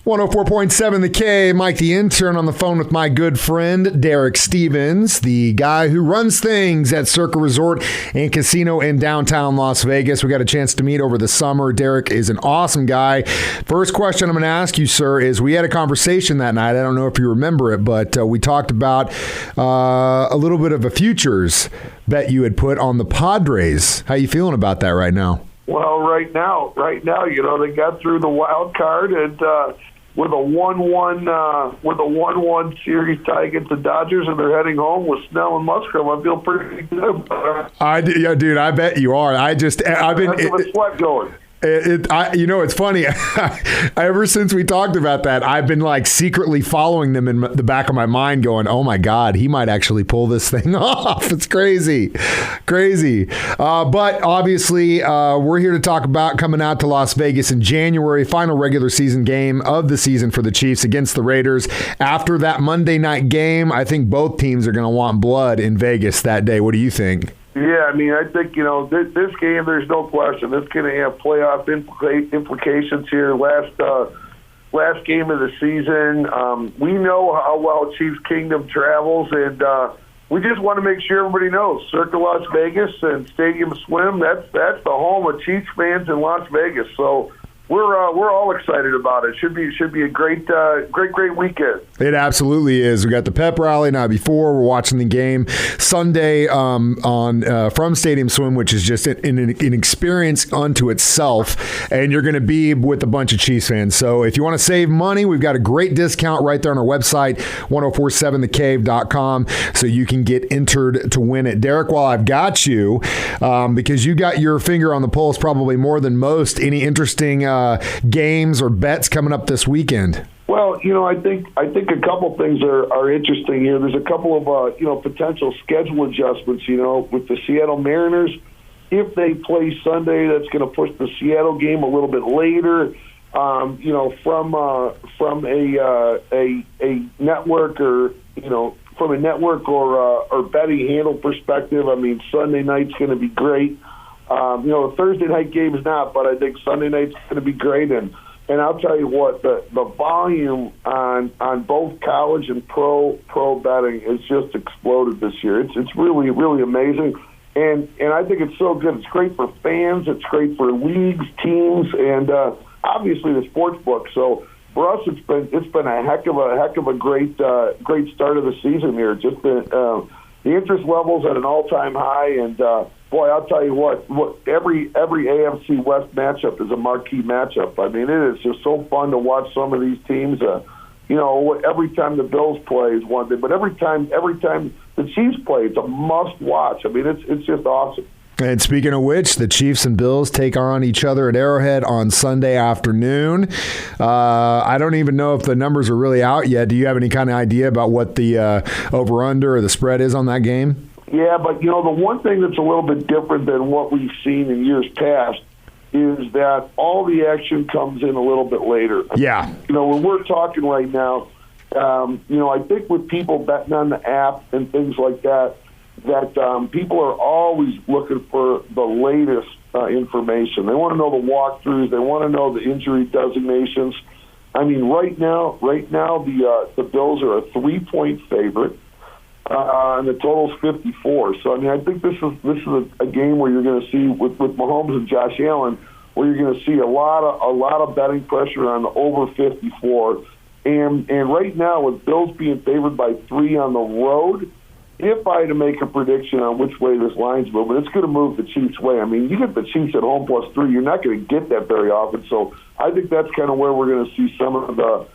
104.7 The K, Mike the Intern on the phone with my good friend, Derek Stevens, the guy who runs things at Circa Resort and Casino in downtown Las Vegas. We got a chance to meet over the summer. Derek is an awesome guy. First question I'm going to ask you, sir, is we had a conversation that night. I don't know if you remember it, but we talked about a little bit of a futures bet you had put on the Padres. How you feeling about that right now? Well, right now, they got through the wild card and with a 1-1 series tie against the Dodgers, and they're heading home with Snell and Musgrove. I feel pretty good. Dude, I bet you are. I've been a sweat going. It's funny. Ever since we talked about that, I've been like secretly following them in the back of my mind going, oh my God, he might actually pull this thing off. It's crazy. But obviously, we're here to talk about coming out to Las Vegas in January, final regular season game of the season for the Chiefs against the Raiders. After that Monday night game, I think both teams are going to want blood in Vegas that day. What do you think? Yeah, I mean, I think, this game, there's no question. It's going to have playoff implications here. Last game of the season. We know how well Chiefs Kingdom travels, and we just want to make sure everybody knows. Circa Las Vegas and Stadium Swim, that's the home of Chiefs fans in Las Vegas. So we're all excited about it. Should be a great weekend. It absolutely is. We got the pep rally night before. We're watching the game Sunday on from Stadium Swim, which is just an experience unto itself. And you're going to be with a bunch of Chiefs fans. So if you want to save money, we've got a great discount right there on our website, 1047thecave.com, so you can get entered to win it. Derek, while I've got you, because you got your finger on the pulse probably more than most, any interesting games or bets coming up this weekend? Well, I think a couple things are interesting here. There's a couple of potential schedule adjustments. With the Seattle Mariners, if they play Sunday, that's going to push the Seattle game a little bit later. From a network or from a network or betting handle perspective, I mean, Sunday night's going to be great. The Thursday night game is not, but I think Sunday night's going to be great. And I'll tell you what, the volume on both college and pro betting has just exploded this year. It's really, really amazing. And I think it's so good. It's great for fans. It's great for leagues, teams, and obviously the sports book. So for us, it's been a heck of a great start of the season here. Just the interest levels at an all-time high, and boy, I'll tell you what every AFC West matchup is a marquee matchup. I mean, it is just so fun to watch some of these teams. Every time the Bills play is one thing, but every time the Chiefs play, it's a must-watch. I mean, it's just awesome. And speaking of which, the Chiefs and Bills take on each other at Arrowhead on Sunday afternoon. I don't even know if the numbers are really out yet. Do you have any kind of idea about what the over-under or the spread is on that game? Yeah, but, the one thing that's a little bit different than what we've seen in years past is that all the action comes in a little bit later. Yeah. When we're talking right now, I think with people betting on the app and things like that people are always looking for the latest information. They want to know the walkthroughs. They want to know the injury designations. I mean, right now, the Bills are a 3-point favorite, and the total's 54. So, I mean, I think this is a game where you're going to see with Mahomes and Josh Allen, where you're going to see a lot of betting pressure on the over 54. And right now, with Bills being favored by 3 on the road, if I had to make a prediction on which way this line's moving, it's going to move the Chiefs' way. I mean, you get the Chiefs at home +3, you're not going to get that very often. So I think that's kind of where we're going to see some of the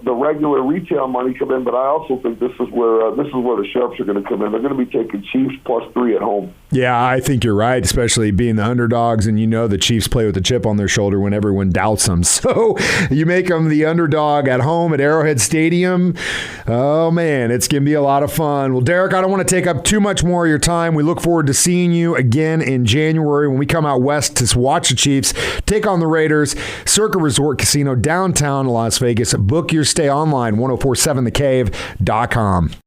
regular retail money come in. But I also think this is where the sharps are going to come in. They're going to be taking Chiefs +3 at home. Yeah, I think you're right, especially being the underdogs, and the Chiefs play with a chip on their shoulder when everyone doubts them. So you make them the underdog at home at Arrowhead Stadium. Oh, man, it's going to be a lot of fun. Well, Derek, I don't want to take up too much more of your time. We look forward to seeing you again in January when we come out west to watch the Chiefs take on the Raiders. Circa Resort Casino, downtown Las Vegas. Book your stay online, 1047thecave.com.